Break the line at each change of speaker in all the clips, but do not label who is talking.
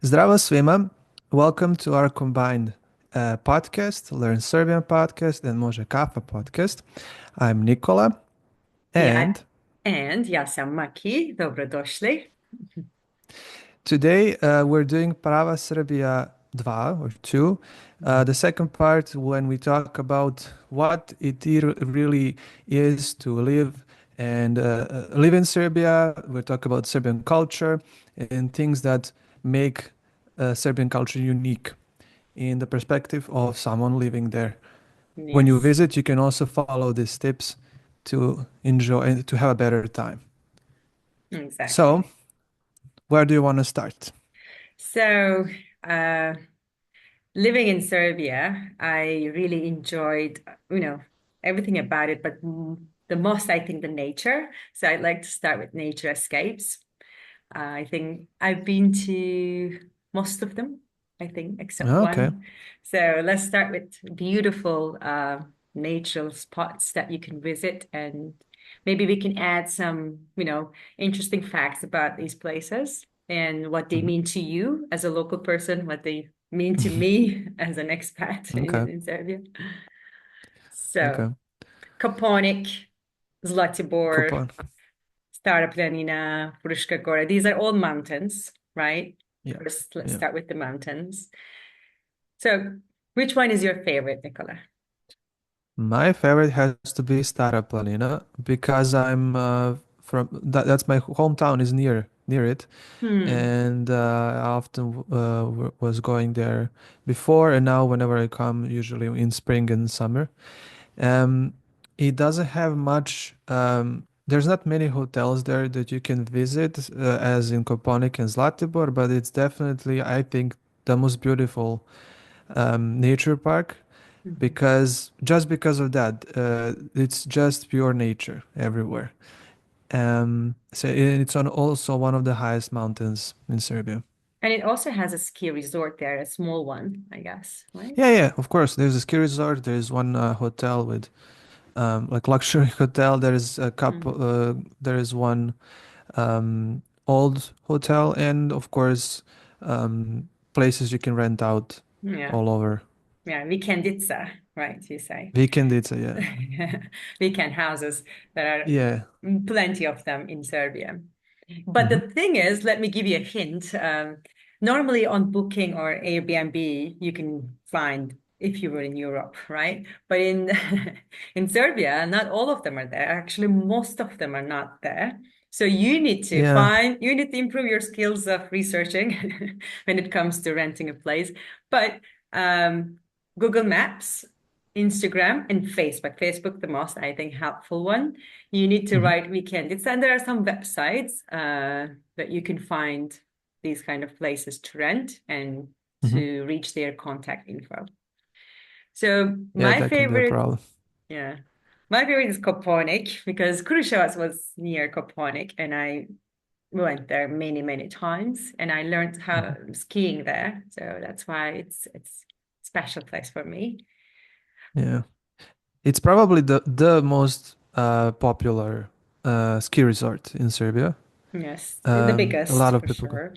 Zdravo svima. Welcome to our combined podcast, Learn Serbian podcast and Može Kafa podcast. I'm Nikola
Ja,
and
ja sam Maki, dobrodošli.
today we're doing Prava Srbija 2 or 2. The second part when we talk about what really is to live in Serbia. We talk about Serbian culture and things that make Serbian culture unique in the perspective of someone living there. When you
Yes,
visit, you can also follow these tips to enjoy and to have a better time. So,
exactly.
where do you want to start?
So, uh, living in Serbia, I really enjoyed, everything about it, but the most, I think, the nature. So I'd like to start with nature escapes. I think I've been to most of them, I think, except
Okay.
one. So let's start with beautiful natural spots that you can visit, and maybe we can add some, interesting facts about these places and what they
Mhm.
mean to you as a local person, what they mean to me as an expat
Okay.
in Serbia. So,
Okay.
Koponik, Zlatibor,
Coupon.
Stara Planina, Fruška Gora. These are all mountains, right?
Yeah.
First, let's
Yeah.
start with the mountains. So, which one is your favorite, Nicola?
My favorite has to be Stara Planina because I'm from that's my hometown is near it,
Hmm.
and I often was going there before, and now whenever I come, usually in spring and summer. Um, it doesn't have much. There's not many hotels there that you can visit, as in Koponik and Zlatibor, but it's definitely, I think, the most beautiful nature park
Mhm.
because of that. It's just pure nature everywhere. So it's on also one of the highest mountains in Serbia.
And it also has a ski resort there, a small one, I guess, right?
Yeah, yeah, of course. There's a ski resort. There's one hotel with like luxury hotel. There is a couple.
Mhm.
There is one old hotel, and of course, places you can rent out
Yeah.
all over.
Yeah. Vikendica, right? You say.
Weekend, it's a yeah,
Weekend houses. There are
yeah.
plenty of them in Serbia. But the
Hmm.
thing is, let me give you a hint. Normally on Booking or Airbnb, you can find if you were in Europe, right? But in in Serbia, not all of them are there. Actually, most of them are not there. So
Yeah.
you need to improve your skills of researching when it comes to renting a place. But Google Maps, Instagram, and Facebook. Facebook, the most, I think, helpful one. You need to
Hmm.
write weekend. And there are some websites that you can find these kind of places to rent and
Hmm.
to reach their contact info. So
Yeah,
my
that can be a
favorite,
problem.
yeah, my favorite is Koponik because Kruševac was near Koponik, and I went there many, many times, and I learned how
Mhm.
skiing there. So that's why it's a special place for me.
Yeah, it's probably the most popular ski resort in Serbia.
Yes, the
A
biggest
lot of
for
people go.
sure.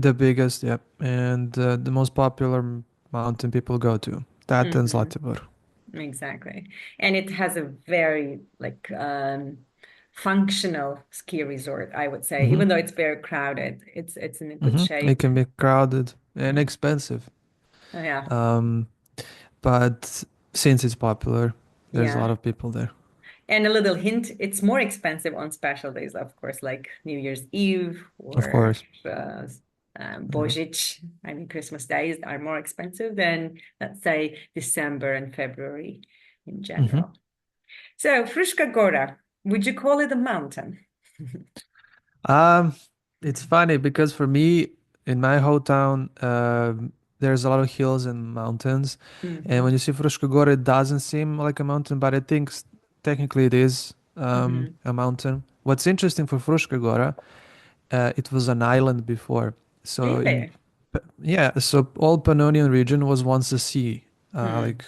The biggest, yep, and the most popular mountain people go to. That and
Hmm.
Zlatibor.
Exactly. And it has a very functional ski resort, I would say,
Hmm.
even though it's very crowded, it's in a good
Hmm. It
shape.
can be crowded and
Mm.
expensive,
Yeah.
um, but since it's popular, there's a
Yeah.
lot of people there.
And a little hint, it's more expensive on special days, of course, like New Year's Eve
Of
or
course. Yeah.
Božić. I mean, Christmas days are more expensive than, let's say, December and February in
Hmm.
general. So, Fruška Gora, would you call it a mountain?
Um, it's funny because for me, in my hometown, there's a lot of hills and mountains, and when
Hmm.
you see Fruška Gora, it doesn't seem like a mountain, but I think technically it is
Hmm.
a mountain. What's interesting for Fruška Gora, it was an island before. So
Really?
yeah, so all Pannonian region was once a sea,
Hmm.
like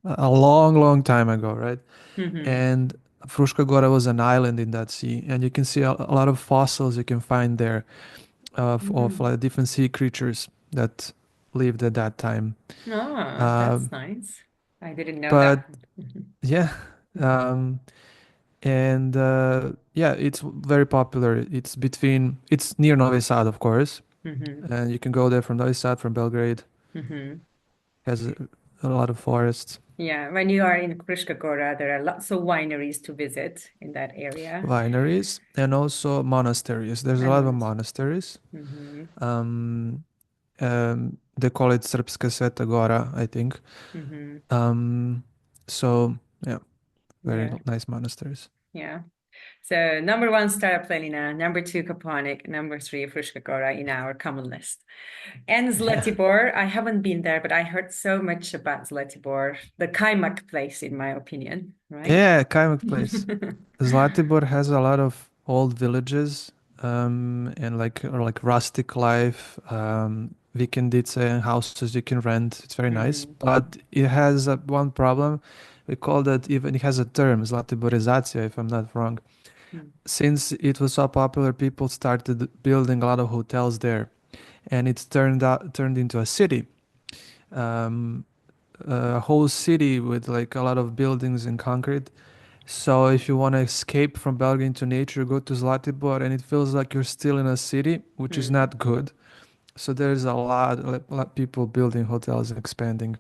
a long, long time ago, right?
Hmm.
And Fruška Gora was an island in that sea, and you can see a lot of fossils you can find there. of like different sea creatures that lived at that time.
Oh,
Uh,
that's nice. I didn't know
but
that.
yeah, um, and yeah, it's very popular. It's near Novi Sad, of course,
Hmm.
and you can go there from Novi Sad, from Belgrade.
Hmm.
Has a lot of forests,
Yeah, when you are in Kruška Gora, there are lots of wineries to visit in that area.
wineries, and also monasteries. There's a
And
lot of
most.
monasteries.
Hmm.
Um, they call it Srpska Sveta Gora, I think.
Hmm.
Um, so yeah, very
Yeah,
nice monasteries.
yeah. So number one, Stara Planina, number two, Kaponik, number three, Fruška Gora in our common list. And Zlatibor, I haven't been there, but I heard so much about Zlatibor, the Kaimak place, in my opinion, right?
Yeah, Kaimak place. Zlatibor has a lot of old villages, and like rustic life, vikendice and houses you can rent. It's very nice,
Mm,
but it has one problem. We call that, even it has a term, Zlatiborizacija, if I'm not wrong.
mm,
Since it was so popular, people started building a lot of hotels there, and it's turned into a city. Um, a whole city with like a lot of buildings in concrete. So if you want to escape from Belgrade into nature, go to Zlatibor, and it feels like you're still in a city, which is
mm,
not good. So there's a lot people building hotels and expanding.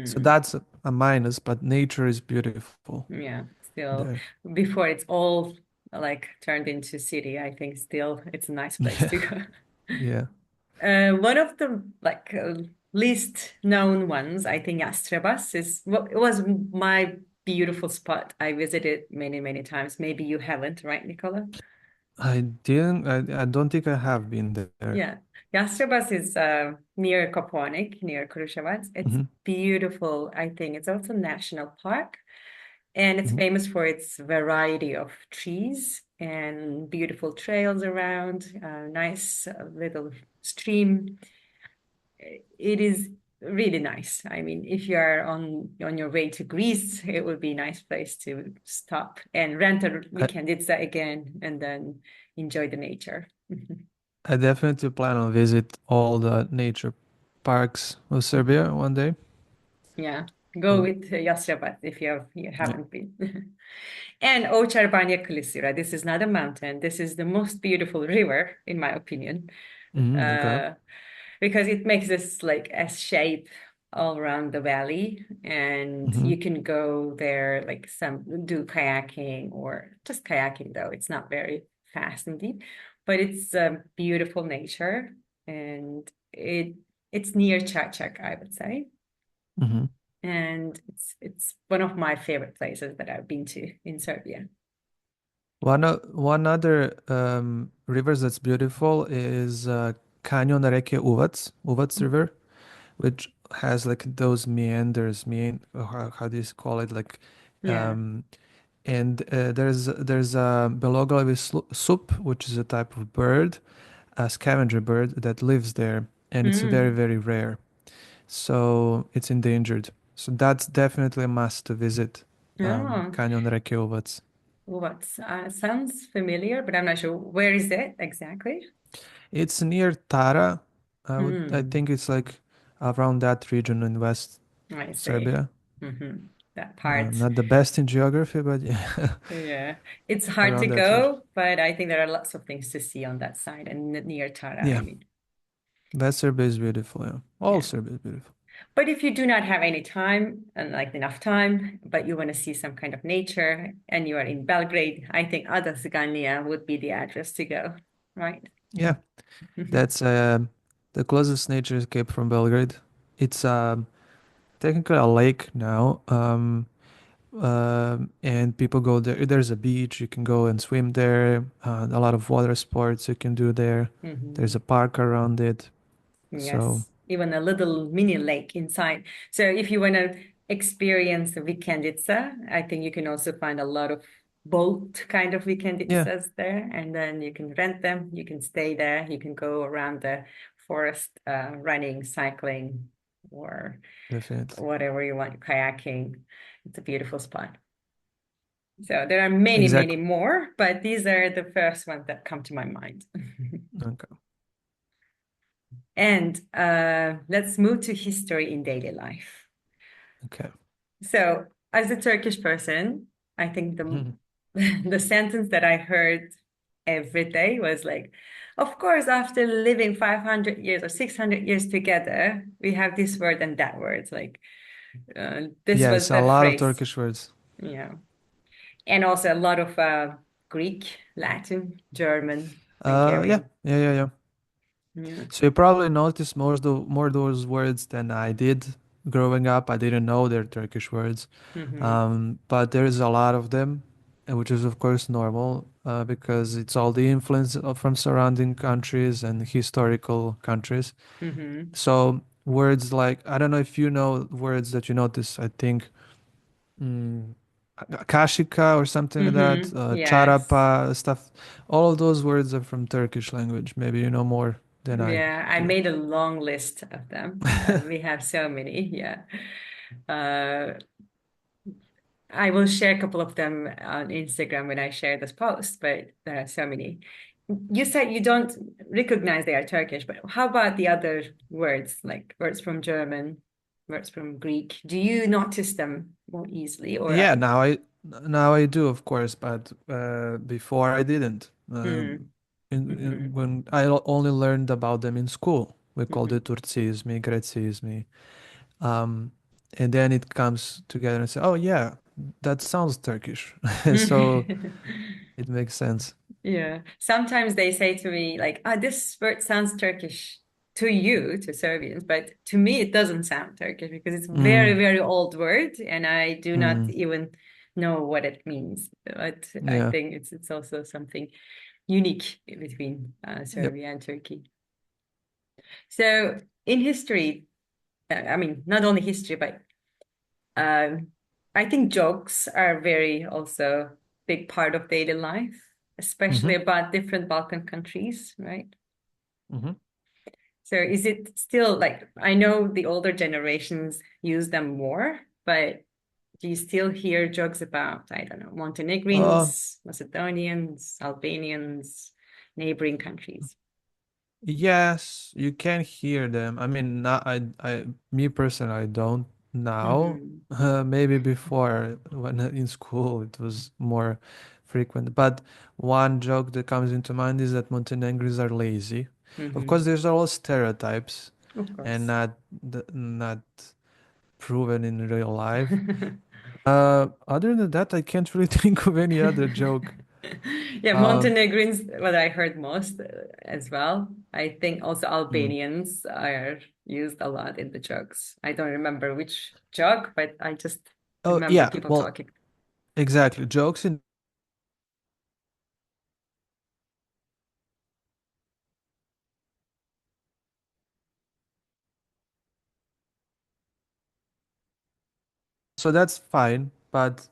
So
mm.
that's a minus, but nature is beautiful
Yeah, still,
there.
before it's all like turned into city, I think still it's a nice place
Yeah,
to go.
yeah.
One of the least known ones, I think Astrabas is well, it was my beautiful spot. I visited many, many times. Maybe you haven't, right, Nicola?
I didn't. I don't think I have been there.
Yeah. Yastrabas is near Koponik, near Kruševac. It's
Hmm.
beautiful, I think. It's also a national park, and it's
Hmm.
famous for its variety of trees and beautiful trails around, nice little stream. It is really nice. I mean, if you are on your way to Greece, it would be a nice place to stop and rent a
I,
weekend. It's again, and then enjoy the nature.
I definitely plan on visit all the nature parks of Serbia one day.
Yeah, go
So
with Yastrabat if you
yeah.
haven't been. And Ocharbanya Klisira. This is not a mountain. This is the most beautiful river, in my opinion,
Okay.
uh, because it makes this like S shape all around the valley, and
Hmm.
you can go there like some do kayaking or just kayaking though. It's not very fast and deep, but it's beautiful nature, and it's near Chachak, I would say.
Hmm.
And it's one of my favorite places that I've been to in Serbia.
One other rivers that's beautiful is Canyon Reke Uvac River, which has like those meanders, how do you call it? Like,
Yeah.
um, and there's a Beloglavi soup, which is a type of bird, a scavenger bird that lives there, and it's very,
Mm.
very rare. So it's endangered. So that's definitely a must to visit,
Oh,
Canyon Reke Uvac.
what sounds familiar, but I'm not sure. Where is it exactly?
It's near Tara. I
Hmm.
think it's like around that region in West
I see.
Serbia.
Hmm. That part.
Not the best in geography, but yeah,
Yeah. It's hard to
around that region.
go, but I think there are lots of things to see on that side and near Tara, I
Yeah,
mean.
West Serbia is beautiful. Yeah, all
Yeah.
Serbia is beautiful.
But if you do not have any time and like enough time, but you want to see some kind of nature and you are in Belgrade, I think Ada Zgania would be the address to go, right?
Yeah, that's the closest nature escape from Belgrade. It's technically a lake now. And people go there. There's a beach, you can go and swim there. A lot of water sports you can do there. There's a
Mhm.
park around it. So
Yes, even a little mini lake inside. So if you want to experience the Vikendica, I think you can also find a lot of boat kind of
yeah,
Vikendicas there, and then you can rent them. You can stay there. You can go around the forest, running, cycling, or
definitely.
whatever you want, kayaking. It's a beautiful spot. So there are many, many
Exactly.
more, but these are the first ones that come to my mind.
Okay.
And let's move to history in daily life.
Okay.
So, as a Turkish person, I think the
Mhm.
the sentence that I heard every day was like, of course, after living 500 years or 600 years together, we have this word and that word. Like, this was
Yes, a
the
lot of
phrase.
Turkish words.
Yeah. And also a lot of Greek, Latin, German,
Yeah,
Hungarian.
yeah, yeah, yeah.
Yeah.
So you probably noticed more those words than I did growing up. I didn't know they're Turkish words,
Hmm.
but there is a lot of them, which is of course normal because it's all the influence from surrounding countries and historical countries.
Hmm.
So words like I don't know if you know words that you notice. I think mm, kashika or something like that,
Yes.
charapa stuff. All of those words are from Turkish language. Maybe you know more than I
Yeah, I
do.
made a long list of them. We have so many. Yeah. Uh, I will share a couple of them on Instagram when I share this post, but there are so many. You said you don't recognize they are Turkish, but how about the other words, like words from German, words from Greek? Do you notice them more easily, or
Yeah, now I do, of course, but before I didn't.
mm, hmm,
When only learned about them in school, we called
hmm.
it Turcismi, Grecismi. Um, and then it comes together and say, oh yeah, that sounds Turkish. So it makes sense.
Yeah. Sometimes they say to me, like, ah, this word sounds Turkish to you, to Serbians, but to me it doesn't sound Turkish because it's very,
Mm,
very old word and I do not
mm,
even know what it means. But I
yeah.
think it's also something unique between
Yep.
Serbia and Turkey. So in history, I mean, not only history, but um, I think jokes are very also big part of daily life, especially
Hmm.
about different Balkan countries, right?
Hmm.
So is it still like I know the older generations use them more, but do you still hear jokes about, I don't know,
Uh,
Montenegrins, Macedonians, Albanians, neighboring countries?
yes, you can hear them. I mean, not, me personally, I don't now.
Hmm.
Maybe before when in school it was more frequent. But one joke that comes into mind is that Montenegrins are lazy. Of course,
Hmm.
there's all stereotypes
Of
and
course.
not proven in real life. Other than that, I can't really think of any other joke.
Yeah,
Um,
Montenegrins, what I heard most as well. I think also
mm.
Albanians are used a lot in the jokes. I don't remember which joke, but I just
Oh
remember
yeah,
people
well,
talking.
exactly. Jokes in So that's fine, but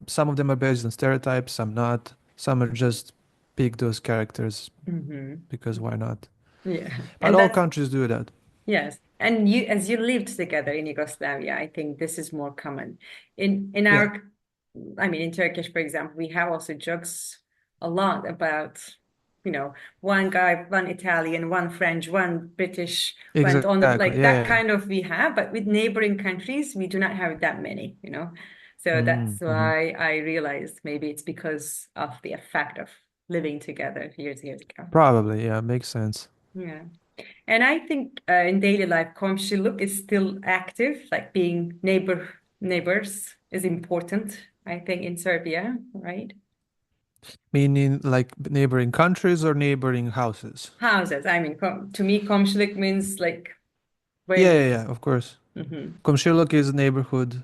some of them are based on stereotypes, some not. Some are just pick those characters
Hmm.
because why not?
Yeah,
But
and
all
that's
countries do that.
yes. And you, as you lived together in Yugoslavia, I think this is more common. In
Yeah,
our, I mean, in Turkish, for example, we have also jokes a lot about, you know, one guy, one Italian, one French, one British went on the
exactly.
like
Yeah,
that
yeah, yeah.
kind of we have, but with neighboring countries, we do not have that many, you know. So that's
Mm-hmm.
why I realized maybe it's because of the effect of living together years ago.
Probably, yeah, makes sense.
Yeah. And I think in daily life, komşuluk is still active, like being neighbors is important, I think, in Serbia, right?
Meaning like neighboring countries or neighboring houses.
Houses. I mean, to me, komşuluk means like
Yeah,
where.
yeah, yeah, of course.
Mhm.
Komşuluk is neighborhood.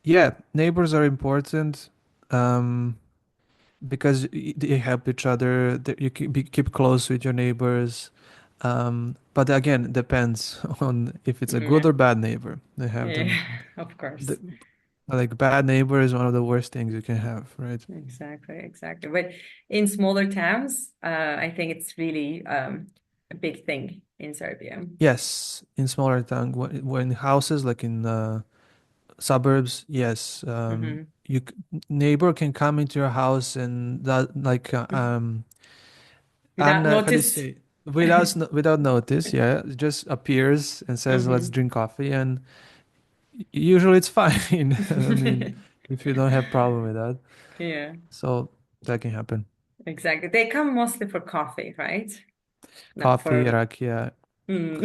Yeah, neighbors are important. Um, because they help each other. You keep close with your neighbors. But again, it depends on if it's a good
Yeah,
or bad neighbor. They have
yeah,
them.
of course.
The, like bad neighbor is one of the worst things you can have, right?
Exactly, exactly. But in smaller towns, I think it's really a big thing in Serbia.
Yes, in smaller town, when houses like in suburbs, yes,
Hmm.
neighbor can come into your house and that like
Without
how do you
notice.
say? without notice, yeah, it just appears and says, "Let's
Hmm.
drink coffee," and usually it's fine. I mean, if you don't have problem with that,
Yeah,
so that can happen.
exactly. They come mostly for coffee, right? Not
Coffee,
for.
rakia,
Mm.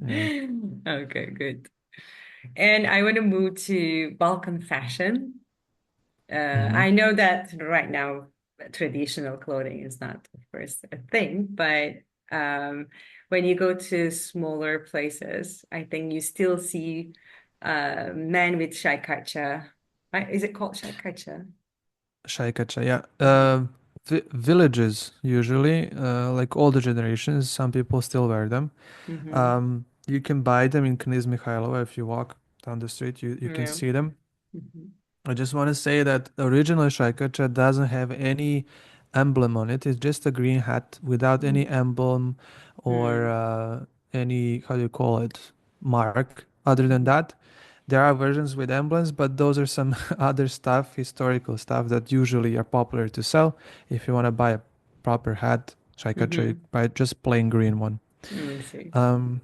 yeah.
Okay, good. And I want to move to Balkan fashion.
Hmm.
I know that right now traditional clothing is not, of course, a thing, but um, when you go to smaller places, I think you still see men with shaykacha. Right? Is it called shaykacha?
Shaikacha, yeah.
Mm-hmm.
Villages usually, like older generations, some people still wear them.
Mm-hmm.
You can buy them in Knez Mikhailova if you walk down the street. You can
Yeah.
see them.
Mm-hmm.
I just want to say that the original Shaikacha doesn't have any emblem on it. It's just a green hat without any emblem or
Mm-hmm.
any, how do you call it, mark. Other than that, there are versions with emblems, but those are some other stuff, historical stuff that usually are popular to sell. If you want to buy a proper hat, Shaikacha, you
Mm-hmm.
buy just plain green one.
I see.
Um,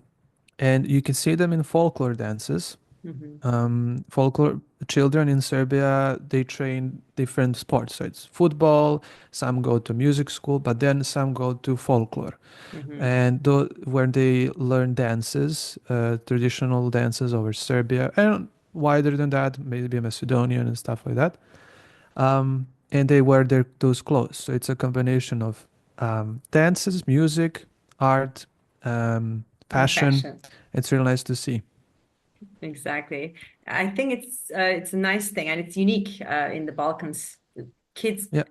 and you can see them in folklore dances.
Mm-hmm.
Folklore children in Serbia, they train different sports. So it's football, some go to music school, but then some go to folklore.
Mm-hmm.
And when they learn dances, traditional dances over Serbia, and wider than that, maybe Macedonian and stuff like that. And they wear those clothes. So it's a combination of dances, music, art,
And
fashion.
fashion.
It's really nice to see.
Exactly. I think it's a nice thing and it's unique in the Balkans. Kids
Yeah,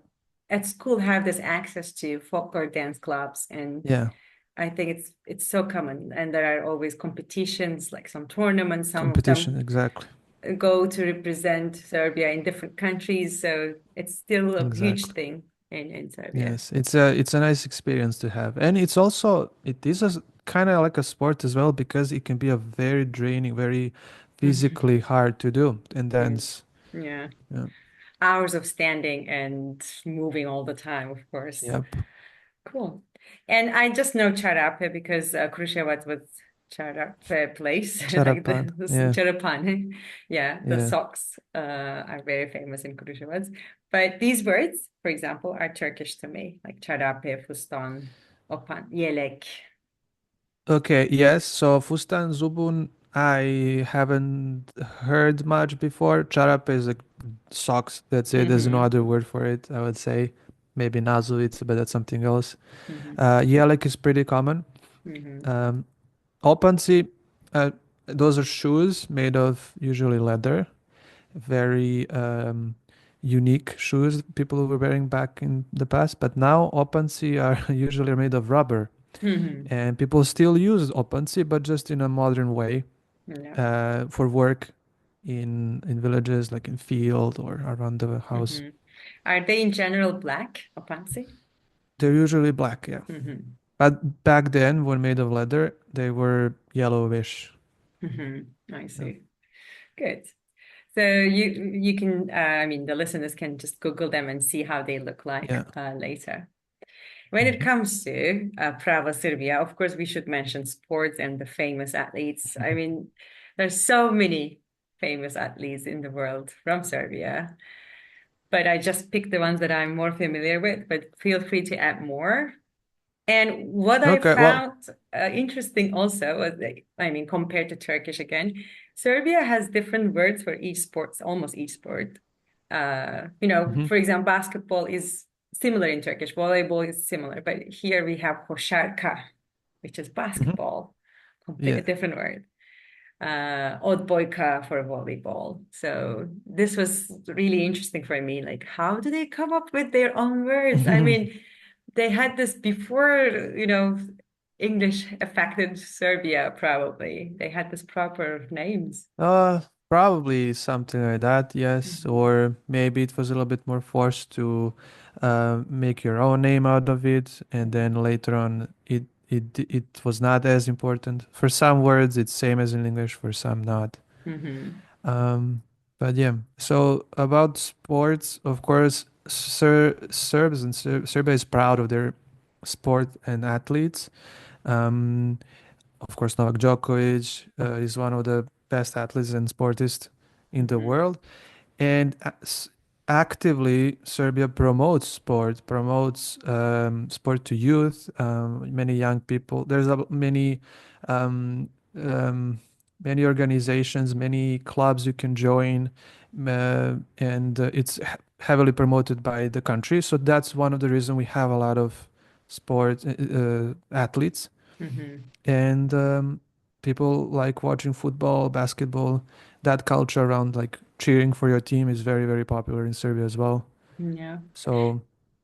at school have this access to folklore dance clubs, and
yeah.
I think it's so common. And there are always competitions, like some tournaments. Some of
Competition,
them
exactly.
go to represent Serbia in different countries, so it's still a huge
Exactly.
thing in Serbia.
Yes, it's a nice experience to have, and it is a kind of like a sport as well because it can be a very draining, very physically hard to do and
Yeah.
dance.
Yeah.
Yeah.
Hours of standing and moving all the time, of course.
Yep.
Cool. And I just know Charape because Kruševac was Charape place, like
Charapan.
the
Yeah.
Charapane. Yeah, the
Yeah.
socks are very famous in Kruševac. But these words, for example, are Turkish to me, like Charape, Fustan, Opan, Yelek.
Okay. Yes. So Fustan Zubun, I haven't heard much before. Charap is like socks. That's it. There's no
Mm-hmm.
other word for it. I would say maybe Nazovic, but that's something else.
Mm-hmm.
Jelek is pretty common.
Mm-hmm.
Um, Opanci, uh, those are shoes made of usually leather, very unique shoes people were wearing back in the past. But now Opanci are usually made of rubber,
Mm-hmm.
and people still use Opanci, but just in a modern way
Yeah.
for work in villages, like in field or around the house.
Mm-hmm. Are they in general black, Opansi?
They're usually black, yeah.
Mm-hmm.
But back then, when made of leather, they were yellowish.
Mm-hmm. I
Yeah.
see. Good. So you can I mean the listeners can just Google them and see how they look like
Yeah.
later. When it
Mhm.
comes to Prava Srbija, of course we should mention sports and the famous athletes. I mean, there's so many famous athletes in the world from Serbia, but I just picked the ones that I'm more familiar with, but feel free to add more. And what I
Okay, well,
found interesting also was that, I mean, compared to Turkish again, Serbia has different words for each sport, almost each sport.
mhm.
For example, basketball is similar in Turkish, volleyball is similar, but here we have košarka, which is
Mhm.
basketball, completely
Yeah.
different word. Odbojka for volleyball. So this was really interesting for me. Like, how do they come up with their own words? I mean, they had this before, English affected Serbia, probably. They had this proper names.
Uh, Probably something like that, yes.
Mhm.
Or maybe it was a little bit more forced to make your own name out of it, and then later on it was not as important. For some words, it's same as in English, for some not.
Mm-hmm.
Um, but yeah, so about sports, of course, Serbs and Serbia is proud of their sport and athletes. Um, of course, Novak Djokovic is one of the best athletes and sportists in the
Hmm.
world. And actively, Serbia promotes sport, promotes sport to youth, many young people. There's um, um, many organizations, many clubs you can join, and it's heavily promoted by the country. So that's one of the reasons we have a lot of sport athletes,
Hmm.
and people like watching football, basketball. That culture around like cheering for your team is very, very popular in Serbia as well.
Yeah.
So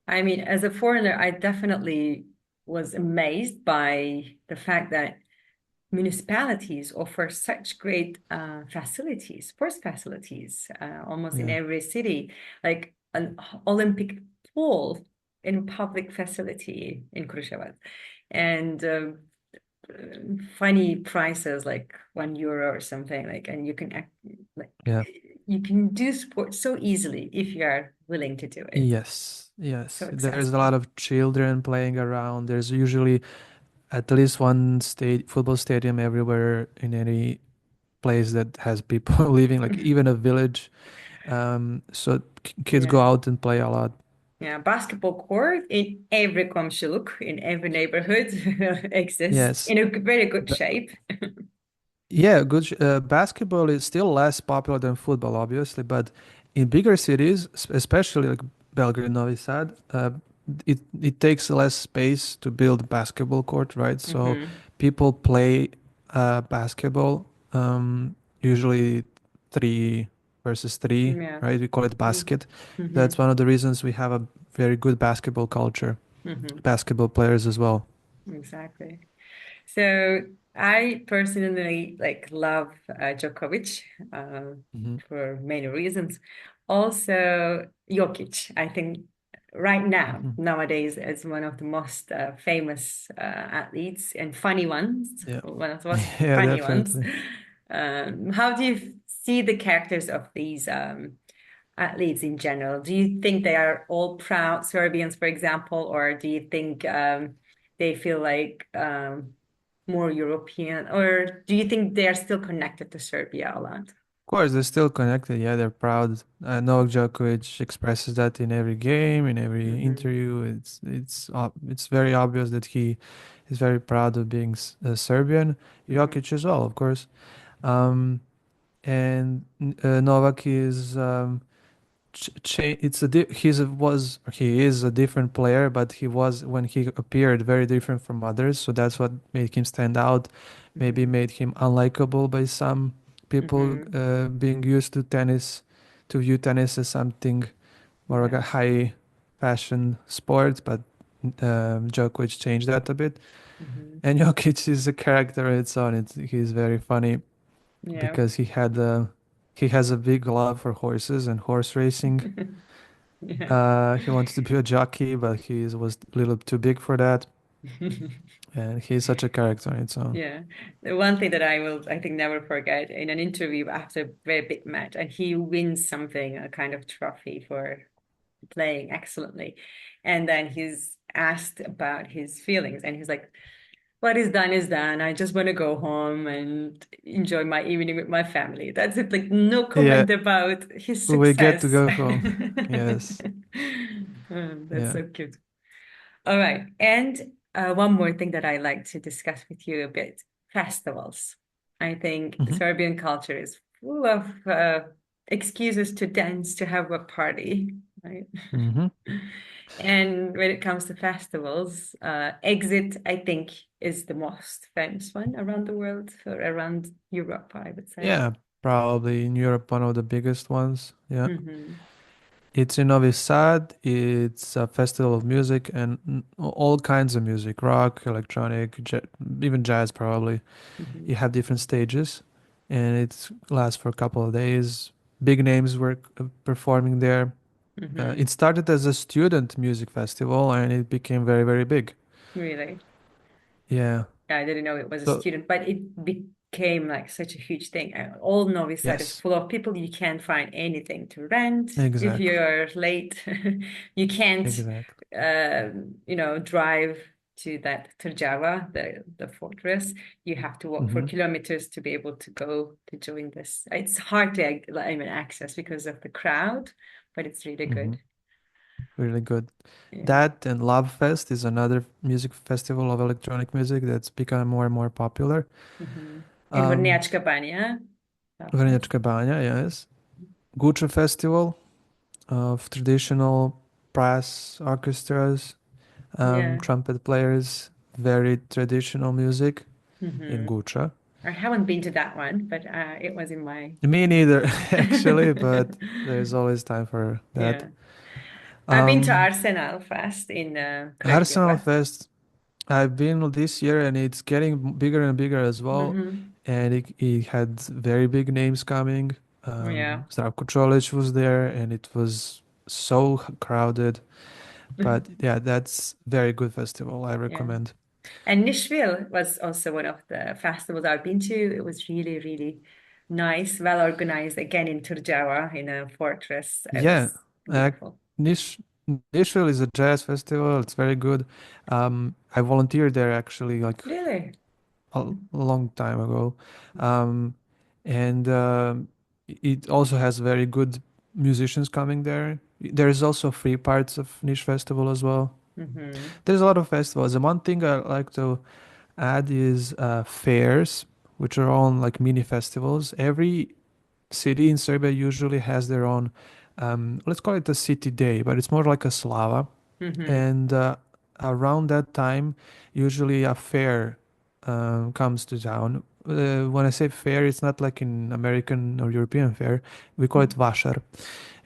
I mean, as a foreigner, I definitely was amazed by the fact that municipalities offer such great facilities, sports facilities, almost in
yeah,
every city, like an Olympic pool in public facility in Kruševac, and funny prices like €1 or something like, and you can act like
yeah,
you can do sports so easily if you are willing to do it.
yes,
So
yes. There's a
accessible.
lot of children playing around. There's usually at least one state football stadium everywhere in any place that has people living, like even a village. So kids go
Yeah.
out and play a lot.
Yeah, basketball court in every komşuluk, in every neighborhood exists
Yes.
in a very good shape.
Yeah, good. Basketball is still less popular than football, obviously, but in bigger cities, especially like Belgrade, Novi Sad, it takes less space to build basketball court, right? So
Hmm.
people play basketball, usually three versus three,
Yeah.
right? We call it basket.
Mm-hmm.
That's one of the reasons we have a very good basketball culture,
Hmm.
basketball players as well.
Exactly. So I personally like love Djokovic
Hmm.
for many reasons. Also, Jokic, I think right now,
Hmm.
nowadays, is one of the most famous athletes and funny ones,
Yeah,
one of the most
yeah,
funny ones.
definitely.
How do you see the characters of these athletes in general? Do you think they are all proud Serbians, for example, or do you think they feel like more European, or do you think they are still connected to Serbia a lot?
Course, they're still connected. Yeah, they're proud. Novak Djokovic expresses that in every game, in every
Hmm.
interview. It's very obvious that he is very proud of being Serbian.
Hmm.
Jokic as well, of course. Um, and Novak is it's a he is a different player, but he was when he appeared very different from others. So that's what made him stand out. Maybe
Hmm.
made him unlikable by some people,
Hmm.
being used to tennis, to view tennis as something more like
Yeah.
a high fashion sport. But Djokovic changed that a bit.
Hmm.
And Jokic is a character on its own. He's very funny
Yeah.
because he has a big love for horses and horse racing.
Yeah.
He wanted to be a jockey, but was a little too big for that. And he's such a character on its own.
Yeah. The one thing that I will, I think, never forget in an interview after a very big match, and he wins something, a kind of trophy for playing excellently. And then he's asked about his feelings, and he's like, what is done is done. I just want to go home and enjoy my evening with my family. That's it. Like, no
Yeah,
comment about his
we get to
success.
go home. Yes.
That's
Yeah.
so cute. All right. And one more thing that I like to discuss with you a bit, festivals. I think
Hmm.
Serbian culture is full of excuses to dance, to have a party, right?
Hmm.
And when it comes to festivals, Exit, I think, is the most famous one around the world, or around Europe, I would say.
Yeah, probably in Europe, one of the biggest ones. Yeah.
Hmm.
It's in Novi Sad. It's a festival of music and all kinds of music, rock, electronic, even jazz, probably.
Hmm.
You have different stages, and it lasts for a couple of days. Big names were performing there. It
Hmm.
started as a student music festival, and it became very, very big.
Really?
Yeah.
I didn't know it was a
So,
student, but it became like such a huge thing. All Novi Sad is
yes,
full of people. You can't find anything to rent. If
exactly.
you're late, you can't
Exactly.
drive to that Trjava, the fortress. You have to walk for
Hmm.
kilometers to be able to go to join this. It's hard to access because of the crowd, but it's really
Hmm.
good.
Really good.
Yeah.
That and Love Fest is another music festival of electronic music that's become more and more popular.
In
Um,
Vrnjačka Banja, Belfast.
Vrnjačka Banja, yes. Guča Festival of traditional brass orchestras,
Yeah.
trumpet players, very traditional music in
hmm
Guča.
I haven't been to that one, but it was in my
Me neither,
list.
actually, but there's always time for that.
Yeah. I've been to
Um,
Arsenal Fest in
Arsenal
Kraljevo.
Fest, I've been this year and it's getting bigger and bigger as well.
hmm
And it had very big names coming.
Yeah.
Zdravko Čolić was there and it was so crowded. But yeah, that's very good festival. I
Yeah.
recommend.
And Nashville was also one of the festivals I've been to. It was really, really nice, well organized, again in Turjawa, in a fortress. It
Yeah,
was
uh,
beautiful.
Nish Nishville is a jazz festival. It's very good. I volunteered there actually like
Really?
a long time ago. Um, and it also has very good musicians coming there. There's also free parts of Niche Festival as well.
hmm
There's a lot of festivals. And one thing I like to add is fairs, which are on like mini festivals. Every city in Serbia usually has their own, let's call it a city day, but it's more like a slava.
hmm
And around that time, usually a fair comes to town. When I say fair, it's not like in American or European fair. We call it vašar.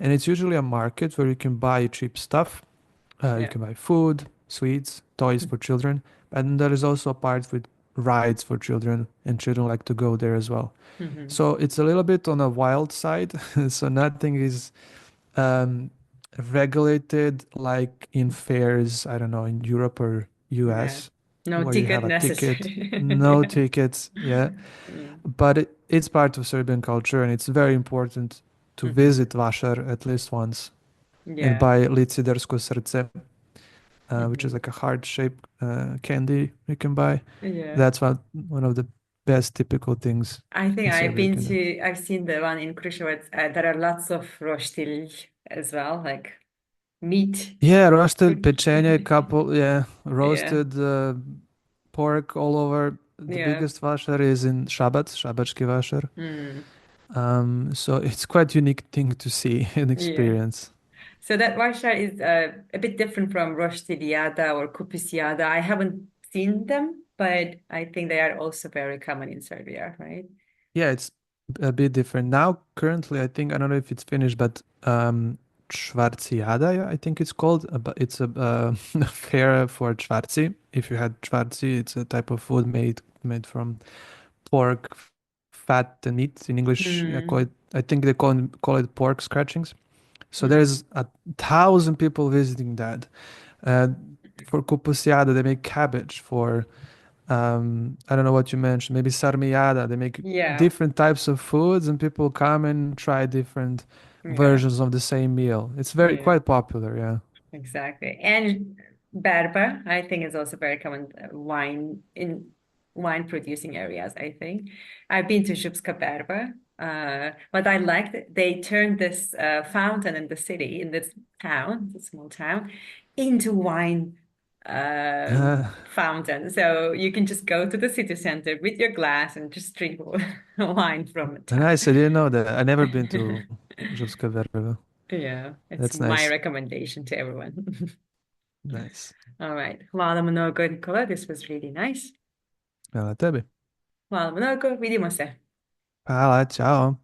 And it's usually a market where you can buy cheap stuff. You
Yeah.
can buy food, sweets, toys for children. And there is also a part with rides for children, and children like to go there as well.
hmm
So it's a little bit on a wild side. So nothing is um, regulated like in fairs, I don't know, in Europe or
Yeah.
US,
No
where you have
ticket
a ticket, no
necessary.
tickets, yeah.
Mm.
But it's part of Serbian culture and it's very important to visit
hmm
Vašar at least once and
Yeah.
buy Licidersko srce, which is
hmm
like a heart-shaped candy you can buy.
Yeah.
That's one of the best typical things
I think
in Serbia you can do.
I've seen the one in Kruševac. There are lots of roštilj as well, like meat.
Yeah, roasted pečenje, couple, yeah,
Yeah,
roasted pork all over. The
yeah.
biggest washer is in Shabat, Šabački washer.
Mm,
So it's quite unique thing to see and
yeah.
experience.
So that Varsha is a bit different from roštiljada or kupisjada. I haven't seen them, but I think they are also very common in Serbia, right?
Yeah, it's a bit different. Now, currently, I think, I don't know if it's finished, but Čvarcijada, I think it's called. But it's a fair for čvarci. If you had čvarci, it's a type of food made from pork, fat and meat. In English,
Mm,
I think they call it pork scratchings. So
mm.
there's 1,000 people visiting that. Uh, for kupusjada, they make cabbage. For I don't know what you mentioned, maybe sarmijada. They make
Yeah,
different types of foods, and people come and try different
yeah,
versions of the same meal. It's very
yeah.
quite popular, yeah.
Exactly. And berba, I think, is also very common wine in wine producing areas, I think. I've been to Zhubska Berba. What I liked, they turned this fountain in the city, in this town, it's a small town, into wine fountain. So you can just go to the city center with your glass and just drink wine from a tap.
Nice. I didn't know that. I never been to Župska Verba.
Yeah, it's
That's
my
nice.
recommendation to everyone.
Nice.
All right. Hvala mnogo, Nikola. This was really nice.
Hvala tebi.
Hvala mnogo. Vidimo se.
Hvala, čao.